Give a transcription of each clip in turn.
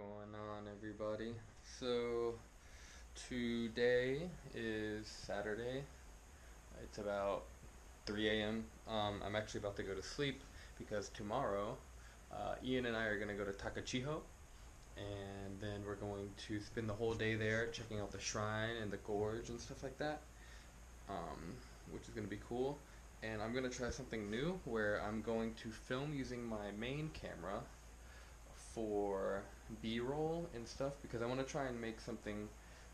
going on, everybody? So today is Saturday. It's about 3 a.m. I'm actually about to go to sleep because tomorrow Ian and I are going to go to Takachiho, and then we're going to spend the whole day there checking out the shrine and the gorge and stuff like that, which is going to be cool. And I'm going to try something new where I'm going to film using my main camera for B-roll and stuff, because I want to try and make something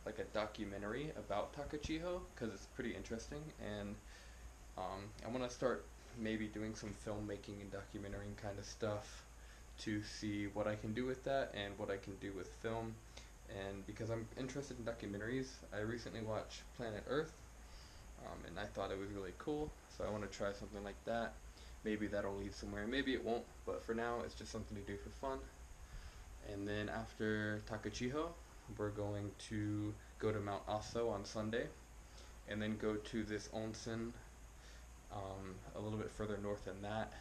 like a documentary about Takachiho because it's pretty interesting. And I want to start maybe doing some filmmaking and documentary kind of stuff to see what I can do with that and what I can do with film. And because I'm interested in documentaries, I recently watched Planet Earth, and I thought it was really cool, so I want to try something like that. Maybe that'll lead somewhere, maybe it won't, but for now it's just something to do for fun. And then after Takachiho, we're going to go to Mount Aso on Sunday, and then go to this onsen a little bit further north than that.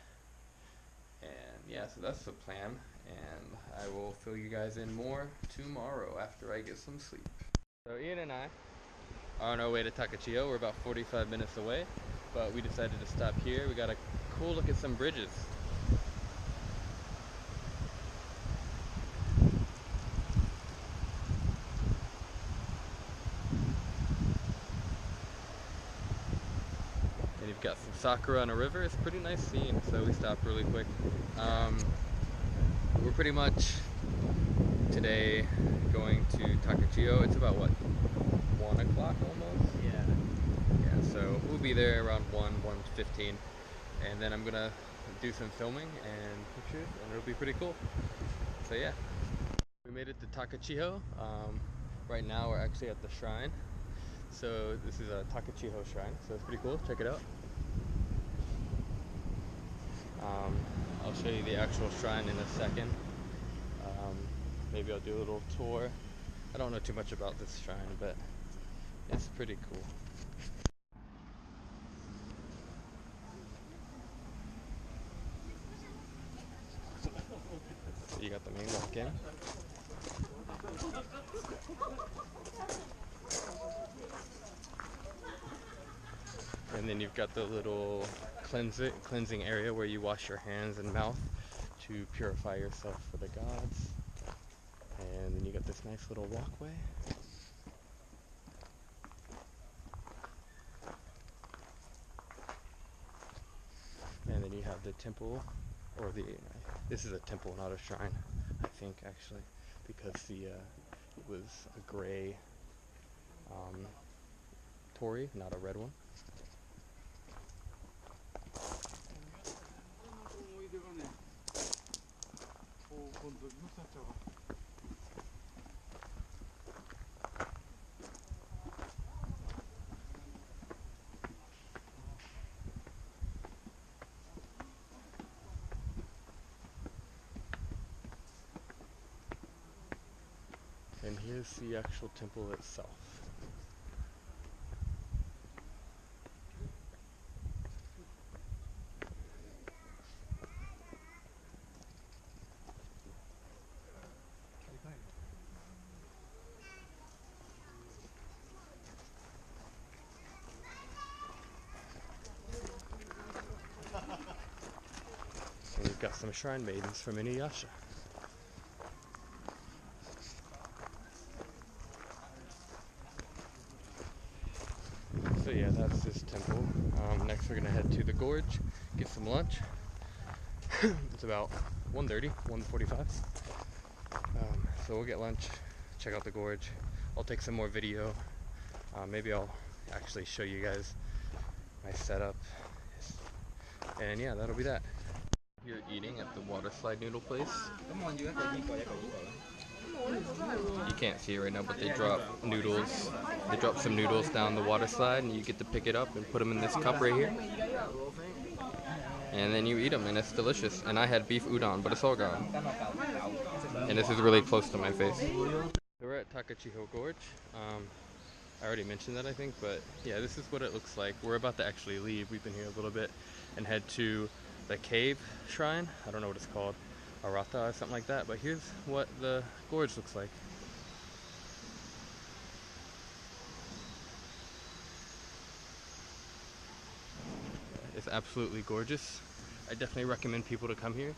And yeah, so that's the plan, and I will fill you guys in more tomorrow after I get some sleep. So Ian and I are on our way to Takachiho. We're about 45 minutes away, but we decided to stop here. We got a cool look at some bridges. And you've got some sakura on a river. It's a pretty nice scene, so we stopped really quick. We're pretty much today going to Takachiho. It's about what, 1 o'clock almost? Yeah, so we'll be there around 1:15, and then I'm gonna do some filming and pictures, and it'll be pretty cool. So yeah, we made it to Takachiho. Right now we're actually at the shrine. So this is a Takachiho shrine, so it's pretty cool. Check it out. I'll show you the actual shrine in a second. Maybe I'll do a little tour. I don't know too much about this shrine, but it's pretty cool. So you got the main walk in. And then you've got the little cleansing area where you wash your hands and mouth to purify yourself for the gods. And then you got this nice little walkway. And then you have the temple, or this is a temple, not a shrine, I think, actually, because it was a gray torii, not a red one. And here's the actual temple itself. And you've got some shrine maidens from Inuyasha. So yeah, that's this temple. Next we're gonna head to the gorge, get some lunch. It's about 1:30, 1:45. So we'll get lunch, check out the gorge. I'll take some more video. Maybe I'll actually show you guys my setup. And yeah, that'll be that. Here eating at the water slide noodle place. You can't see it right now, but they drop noodles. They drop some noodles down the water slide, and you get to pick it up and put them in this cup right here. And then you eat them, and it's delicious. And I had beef udon, but it's all gone. And this is really close to my face. So we're at Takachiho Gorge. I already mentioned that, I think, but yeah, this is what it looks like. We're about to actually leave. We've been here a little bit and head to the cave shrine. I don't know what it's called. Arata or something like that. But here's what the gorge looks like. It's absolutely gorgeous. I definitely recommend people to come here.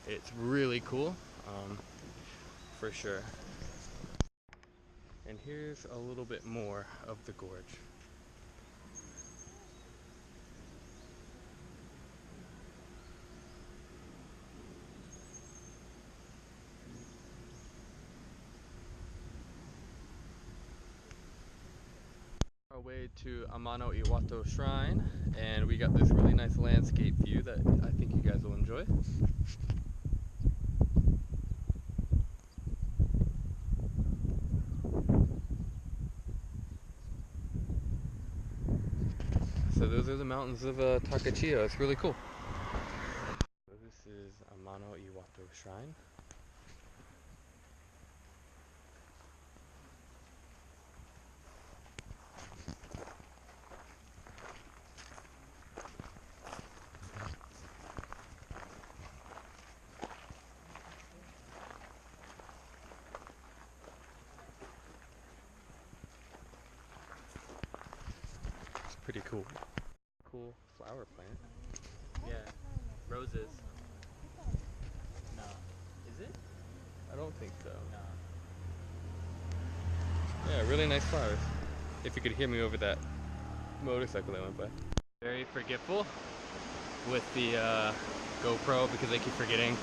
It's really cool, for sure. And here's a little bit more of the gorge. Our way to Amano Iwato Shrine, and we got this really nice landscape view that I think you guys will enjoy. So those are the mountains of Takachiho. It's really cool. So this is Amano Iwato Shrine. It's pretty cool. Cool flower plant. Yeah, roses. No. Is it? I don't think so. No. Yeah, really nice flowers. If you could hear me over that motorcycle that went by. Very forgetful with the GoPro because I keep forgetting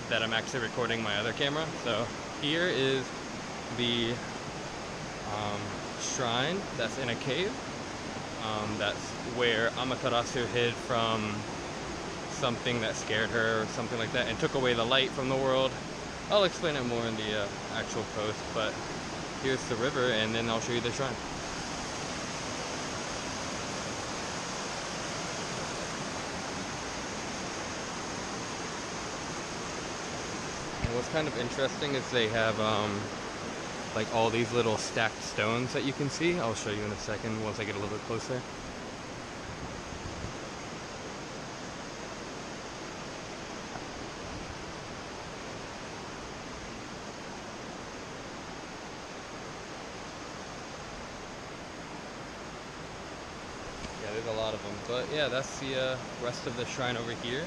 that I'm actually recording my other camera. So here is the shrine that's in a cave. That's where Amaterasu hid from something that scared her or something like that and took away the light from the world. I'll explain it more in the actual post, but here's the river and then I'll show you the shrine. And what's kind of interesting is they have like all these little stacked stones that you can see. I'll show you in a second once I get a little bit closer. Yeah, there's a lot of them. But yeah, that's the rest of the shrine over here.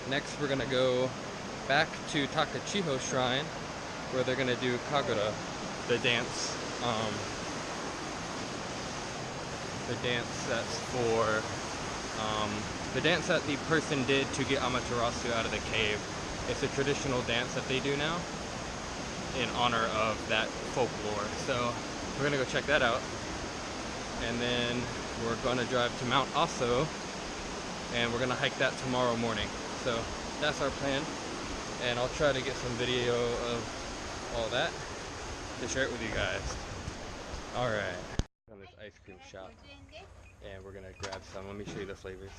Next we're gonna go back to Takachiho Shrine where they're gonna do Kagura, the dance. The dance that's for the dance that the person did to get Amaterasu out of the cave. It's a traditional dance that they do now in honor of that folklore. So we're gonna go check that out, and then we're gonna drive to Mount Aso, and we're gonna hike that tomorrow morning. So that's our plan, and I'll try to get some video of all that to share it with you guys. Alright, on this ice cream shop, and we're gonna grab some. Let me show you the flavors.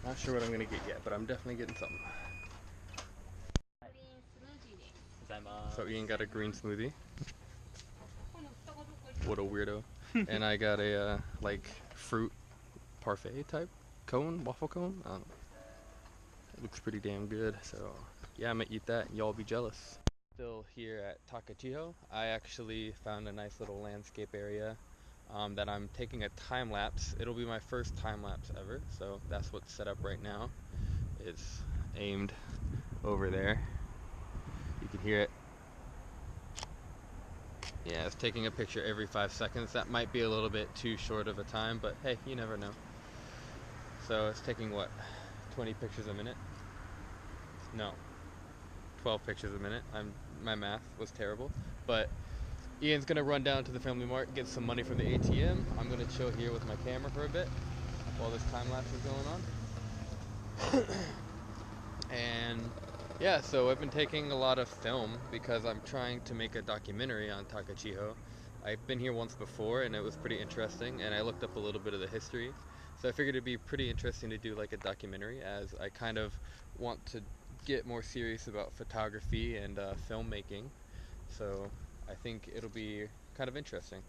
Not sure what I'm gonna get yet, but I'm definitely getting something. So Ian got a green smoothie. What a weirdo. And I got a like fruit parfait type cone, waffle cone. I don't know. It looks pretty damn good. So yeah, I'm gonna eat that and y'all be jealous. Still here at Takachiho. I actually found a nice little landscape area that I'm taking a time lapse. It'll be my first time lapse ever. So that's what's set up right now. It's aimed over there. You can hear it. Yeah, it's taking a picture every 5 seconds. That might be a little bit too short of a time, but hey, you never know. So it's taking what, 20 pictures a minute? No, 12 pictures a minute. My math was terrible, but Ian's gonna run down to the Family Mart, get some money from the ATM. I'm gonna chill here with my camera for a bit while this time lapse is going on. And yeah, so I've been taking a lot of film because I'm trying to make a documentary on Takachiho. I've been here once before and it was pretty interesting, and I looked up a little bit of the history. So I figured it'd be pretty interesting to do like a documentary, as I kind of want to get more serious about photography and filmmaking. So I think it'll be kind of interesting.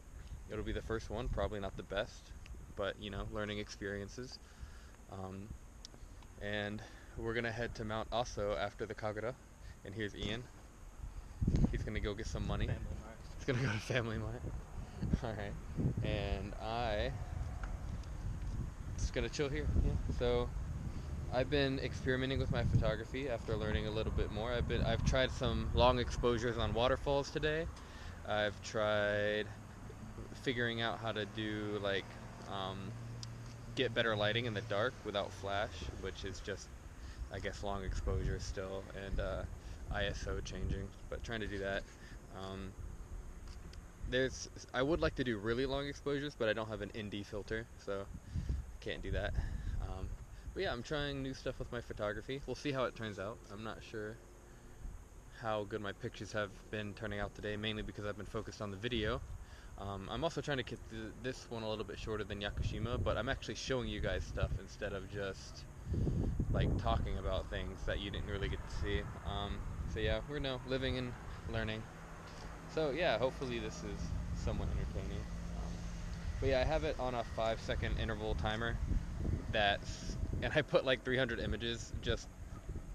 It'll be the first one, probably not the best, but you know, learning experiences. Um, and we're gonna head to Mount Aso after the Kagura. And here's Ian. He's gonna go get some money. Family Mart. He's gonna go to Family Mart. Alright. And I just gonna chill here. Yeah. So I've been experimenting with my photography after learning a little bit more. I've tried some long exposures on waterfalls today. I've tried figuring out how to do like get better lighting in the dark without flash, which is just I guess long exposure still, and ISO changing, but trying to do that. Um, I would like to do really long exposures, but I don't have an ND filter, so can't do that. But yeah, I'm trying new stuff with my photography. We'll see how it turns out. I'm not sure how good my pictures have been turning out today, mainly because I've been focused on the video. I'm also trying to get this one a little bit shorter than Yakushima, but I'm actually showing you guys stuff instead of just like talking about things that you didn't really get to see. So yeah, we're now living and learning. So yeah, hopefully this is somewhat entertaining. But yeah, I have it on a 5-second interval timer. And I put like 300 images just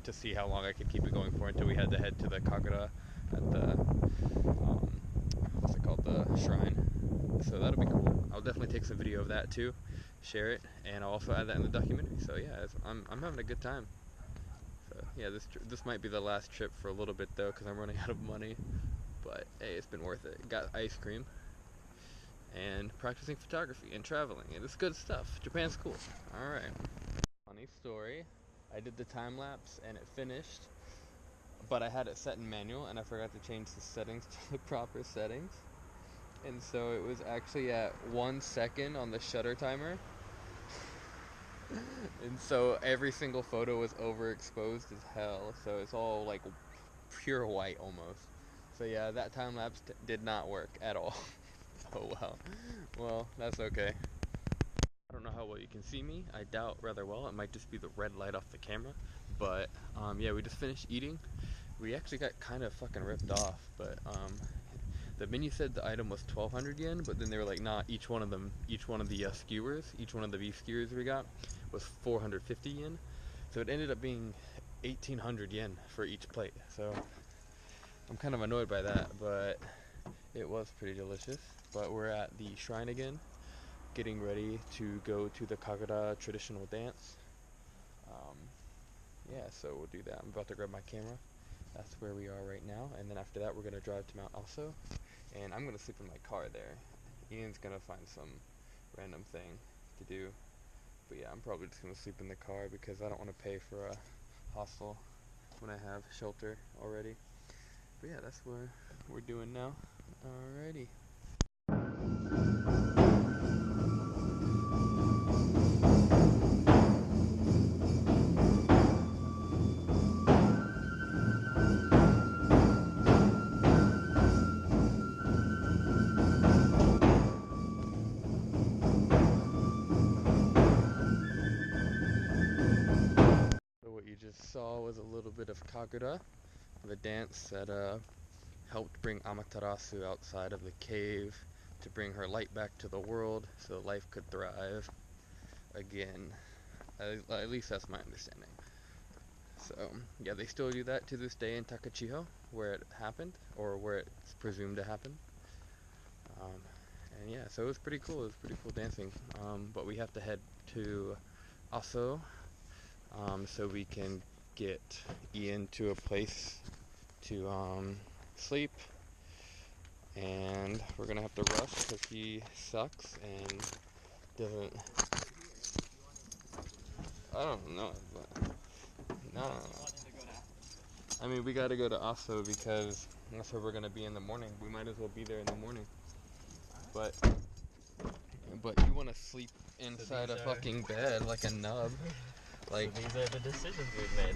to see how long I could keep it going for until we had to head to the Kagura at the what's it called, the shrine. So that'll be cool. I'll definitely take some video of that too, share it, and I'll also add that in the documentary. So yeah, I'm having a good time. So yeah, this might be the last trip for a little bit though, because I'm running out of money. But hey, it's been worth it. Got ice cream and practicing photography and traveling, and it's good stuff. Japan's cool. All right. Funny story. I did the time lapse and it finished, but I had it set in manual and I forgot to change the settings to the proper settings. And so it was actually at 1 second on the shutter timer. And so every single photo was overexposed as hell. So it's all like pure white almost. So yeah, that time lapse did not work at all. Oh well. Well, that's okay. I don't know how well you can see me. I doubt rather well. It might just be the red light off the camera. But yeah, we just finished eating. We actually got kind of fucking ripped off, but the menu said the item was 1,200 yen, but then they were like, nah, each one of the skewers, each one of the beef skewers we got was 450 yen. So it ended up being 1,800 yen for each plate. So I'm kind of annoyed by that, but it was pretty delicious. But we're at the shrine again, getting ready to go to the Kagura traditional dance. Yeah, so we'll do that. I'm about to grab my camera. That's where we are right now, and then after that we're gonna drive to Mount Aso, and I'm gonna sleep in my car there. Ian's gonna find some random thing to do, but yeah, I'm probably just gonna sleep in the car because I don't want to pay for a hostel when I have shelter already. But yeah, that's what we're doing now. Alrighty. So what you just saw was a little bit of Kagura, the dance that helped bring Amaterasu outside of the cave to bring her light back to the world so life could thrive again. At least that's my understanding. So yeah, they still do that to this day in Takachiho, where it happened, or where it's presumed to happen. And yeah, so it was pretty cool. It was pretty cool dancing. But we have to head to Aso, so we can get Ian to a place to sleep, and we're gonna have to rush because he sucks and doesn't. I don't know, but no. I mean, we gotta go to Aso because that's where we're gonna be in the morning. We might as well be there in the morning. But you want to sleep inside a fucking bed like a nub. Like, so these are the decisions we've made.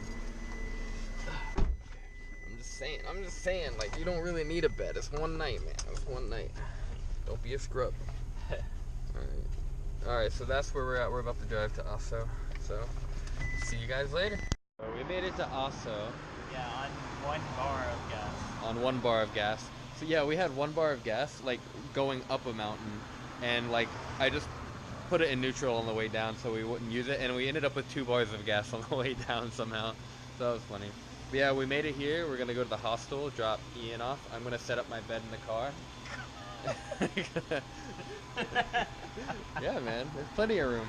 I'm just saying, like, you don't really need a bed. It's one night, man. It's one night. Don't be a scrub. Alright, so that's where we're at. We're about to drive to Aso. So, see you guys later. We made it to Aso. Yeah, on 1 bar of gas. On 1 bar of gas. So yeah, we had 1 bar of gas, like going up a mountain, and like I just put it in neutral on the way down so we wouldn't use it, and we ended up with 2 bars of gas on the way down somehow. So that was funny. But yeah, we made it here. We're gonna go to the hostel, drop Ian off. I'm gonna set up my bed in the car. Yeah, man, there's plenty of room.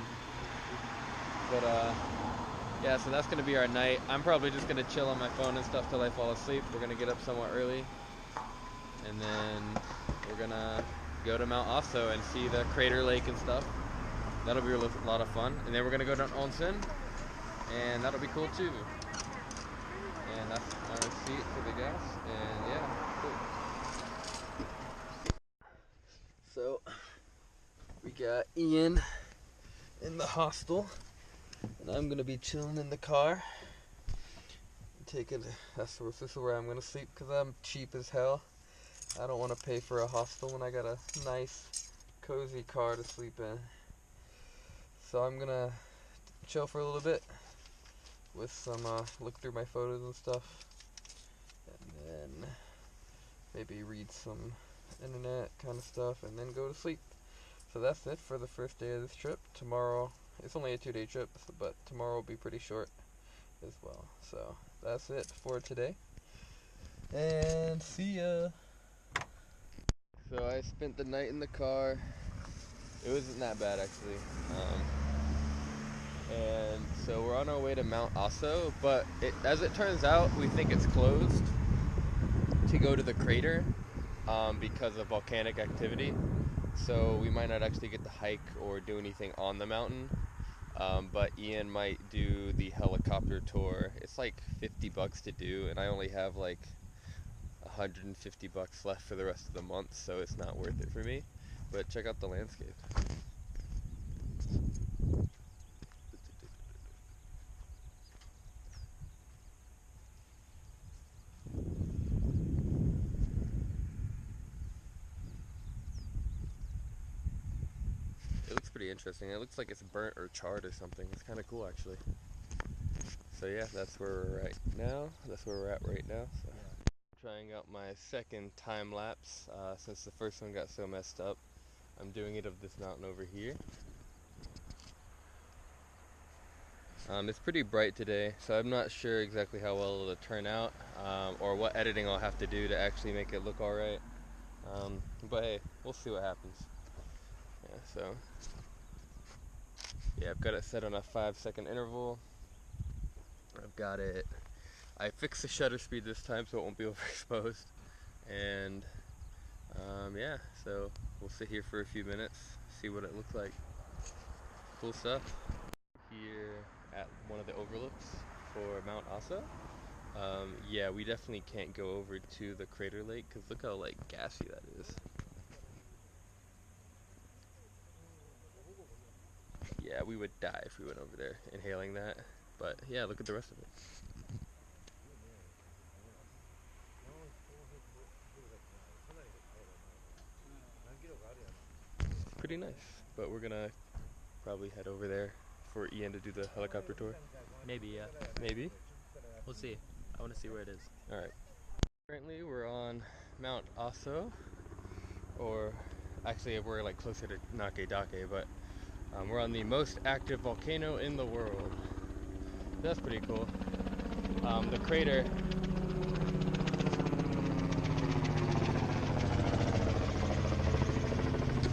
But yeah, so that's gonna be our night. I'm probably just gonna chill on my phone and stuff till I fall asleep. We're gonna get up somewhat early, and then we're gonna go to Mount Aso and see the crater lake and stuff. That'll be a lot of fun. And then we're gonna go to Onsen, and that'll be cool too. And that's my receipt for the gas. And yeah, cool. So we got Ian in the hostel, and I'm gonna be chilling in the car. This is where I'm gonna sleep because I'm cheap as hell. I don't want to pay for a hostel when I got a nice, cozy car to sleep in. So I'm gonna chill for a little bit with some look through my photos and stuff, and then maybe read some internet kind of stuff, and then go to sleep. So that's it for the first day of this trip. Tomorrow, it's only a 2-day trip, but tomorrow will be pretty short as well. So that's it for today, and see ya. So I spent the night in the car. It wasn't that bad actually. And so we're on our way to Mount Aso, but as it turns out, we think it's closed to go to the crater because of volcanic activity. So we might not actually get to hike or do anything on the mountain. But Ian might do the helicopter tour. It's like $50 to do, and I only have like $150 left for the rest of the month, so it's not worth it for me. But check out the landscape. It looks pretty interesting. It looks like it's burnt or charred or something. It's kind of cool actually. So yeah, that's where we're right now. That's where we're at right now. So. Trying out my second time lapse since the first one got so messed up. I'm doing it of this mountain over here. It's pretty bright today, so I'm not sure exactly how well it'll turn out or what editing I'll have to do to actually make it look alright. But hey, we'll see what happens. Yeah, so yeah, I've got it set on a 5-second interval. I've got it. I fixed the shutter speed this time so it won't be overexposed. And yeah, so we'll sit here for a few minutes, see what it looks like. Cool stuff. Here at one of the overlooks for Mount Aso. Yeah, we definitely can't go over to the crater lake because look how like gassy that is. Yeah, we would die if we went over there inhaling that. But yeah, look at the rest of it. Pretty nice. But we're gonna probably head over there for Ian to do the helicopter tour. Maybe, yeah. Maybe. We'll see. I want to see where it is. Alright. Currently we're on Mount Aso, or actually we're like closer to Nakedake, but we're on the most active volcano in the world. That's pretty cool. The crater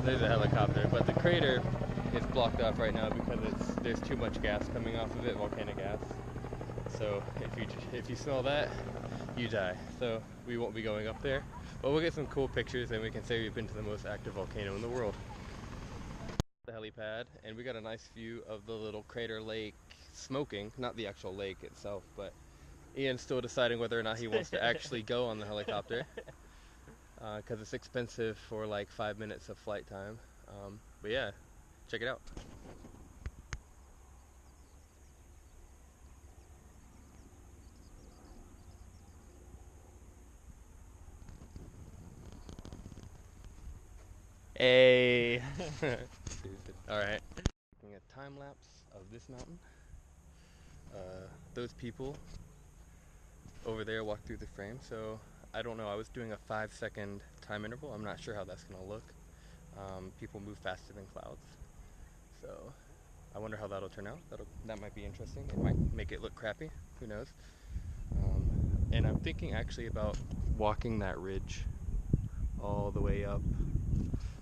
there's a helicopter, but the crater is blocked off right now because there's too much gas coming off of it, volcanic gas. So if you smell that, you die. So we won't be going up there, but we'll get some cool pictures and we can say we've been to the most active volcano in the world. The helipad, and we got a nice view of the little crater lake smoking, not the actual lake itself, but Ian's still deciding whether or not he wants to actually go on the helicopter because it's expensive for like 5 minutes of flight time. But yeah, check it out. Hey! Alright. Taking a time lapse of this mountain. those people over there walk through the frame, so I don't know. I was doing a 5-second time interval. I'm not sure how that's gonna look. People move faster than clouds, so I wonder how that'll turn out. That might be interesting. It might make it look crappy. Who knows? And I'm thinking actually about walking that ridge all the way up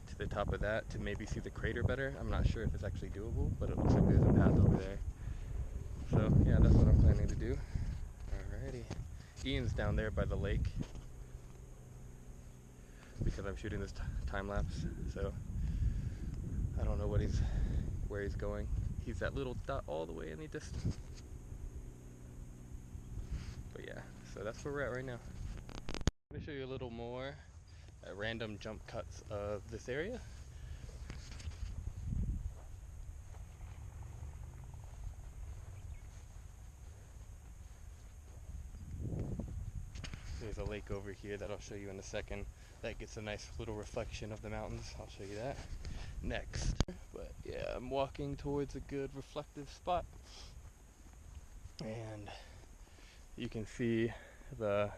to the top of that to maybe see the crater better. I'm not sure if it's actually doable, but it looks like there's a path over there. So yeah, that's what I'm planning to do. Alrighty. Ian's down there by the lake because I'm shooting this time lapse, so I don't know where he's going. He's that little dot all the way in the distance. But yeah, so that's where we're at right now. Let me show you a little more random jump cuts of this area. There's a lake over here that I'll show you in a second. That gets a nice little reflection of the mountains. I'll show you that next. But yeah, I'm walking towards a good reflective spot. And you can see the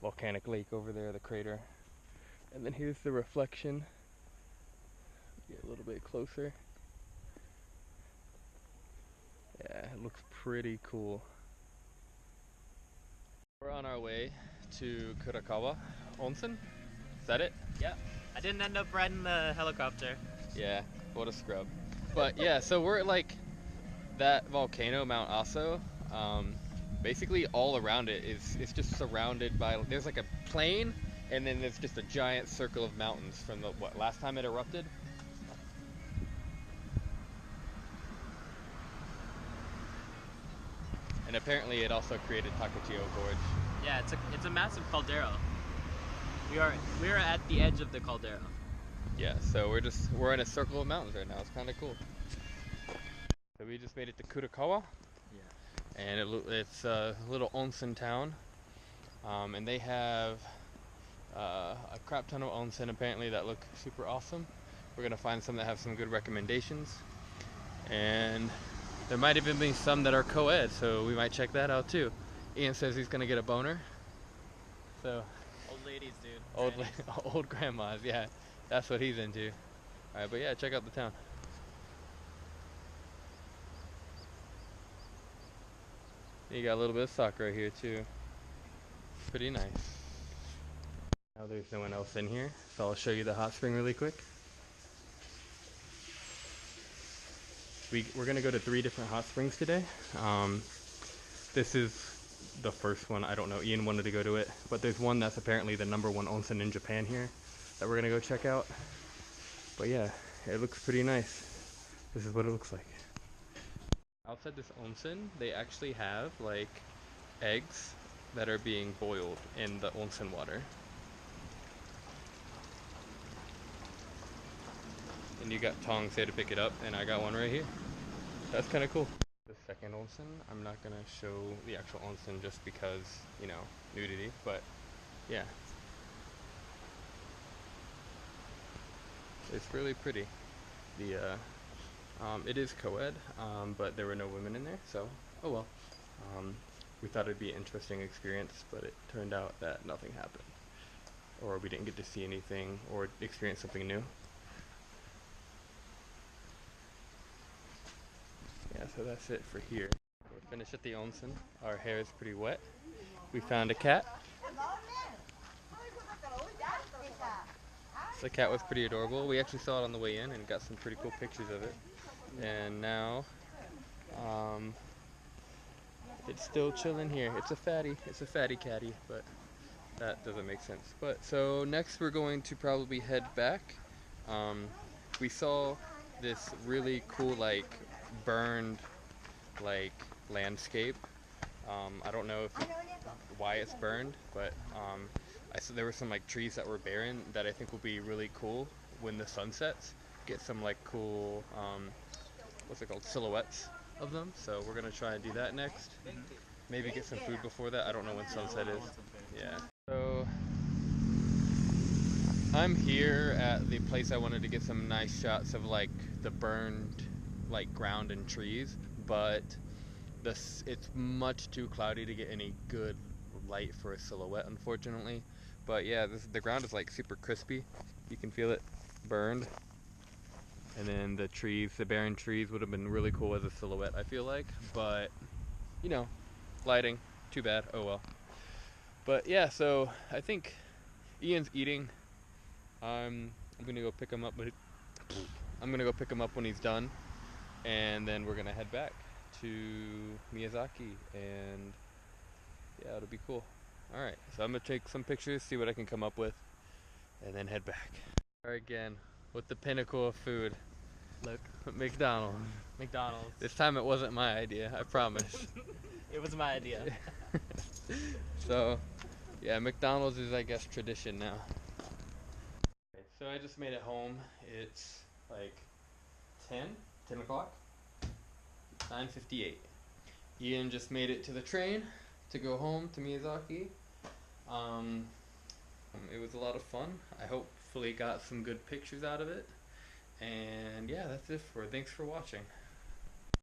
volcanic lake over there, the crater. And then here's the reflection. Get a little bit closer. Yeah, it looks pretty cool. We're on our way to Kurokawa Onsen. Is that it? Yeah. I didn't end up riding the helicopter. Yeah, what a scrub. But yeah, so we're at like that volcano, Mount Aso. Basically all around it it's just surrounded by, there's like a plain, and then there's just a giant circle of mountains from the, last time it erupted? And apparently it also created Takachiho Gorge. Yeah, it's a massive caldera. We are at the edge of the caldera. Yeah, so we're in a circle of mountains right now. It's kind of cool. So we just made it to Kurokawa. Yeah. And it's a little onsen town. And they have a crap ton of onsen apparently that look super awesome. We're gonna find some that have some good recommendations. And there might even be some that are co-ed, so we might check that out too. Ian says he's gonna get a boner. So Old ladies, dude. Old grandmas, yeah. That's what he's into. Alright, but yeah, check out the town. You got a little bit of stock right here too. Pretty nice. Now there's no one else in here, so I'll show you the hot spring really quick. We're gonna go to 3 different hot springs today. This is the first one. I don't know, Ian wanted to go to it, but there's one that's apparently the #1 onsen in Japan here that we're gonna go check out. But yeah, it looks pretty nice. This is what it looks like. Outside this onsen, they actually have like eggs that are being boiled in the onsen water. And you got tongs there to pick it up, and I got one right here. That's kind of cool. The second onsen, I'm not gonna show the actual onsen just because, you know, nudity, but yeah. It's really pretty. It is co-ed, but there were no women in there, so oh well. We thought it'd be an interesting experience, but it turned out that nothing happened. Or we didn't get to see anything or experience something new. Yeah, so that's it for here. We're finished at the onsen. Our hair is pretty wet. We found a cat. The cat was pretty adorable. We actually saw it on the way in and got some pretty cool pictures of it. And now, it's still chilling here. It's a fatty catty, but that doesn't make sense. But so next we're going to probably head back. We saw this really cool like burned like landscape. I don't know why it's burned, but I saw there were some like trees that were barren that I think will be really cool when the sun sets. Get some like cool what's it called, silhouettes of them. So we're gonna try and do that next. Maybe get some food before that. I don't know when sunset is. Yeah. So I'm here at the place I wanted to get some nice shots of like the burned like ground and trees, but it's much too cloudy to get any good light for a silhouette, unfortunately. But yeah, the ground is like super crispy. You can feel it burned. And then the trees, the barren trees would have been really cool as a silhouette, I feel like. But, you know, lighting, too bad, oh well. But yeah, so I think Ian's eating. I'm gonna go pick him up, but I'm gonna go pick him up when he's done. And then we're gonna head back to Miyazaki, and yeah, it'll be cool. Alright, so I'm gonna take some pictures, see what I can come up with, and then head back. Alright, again, with the pinnacle of food. Look, McDonald's. McDonald's. This time it wasn't my idea, I promise. It was my idea. So, yeah, McDonald's is, I guess, tradition now. Okay, so I just made it home. It's like 10 o'clock, 9:58. Ian just made it to the train to go home to Miyazaki. Um, it was a lot of fun. I hopefully got some good pictures out of it. And yeah, that's it for. Thanks for watching.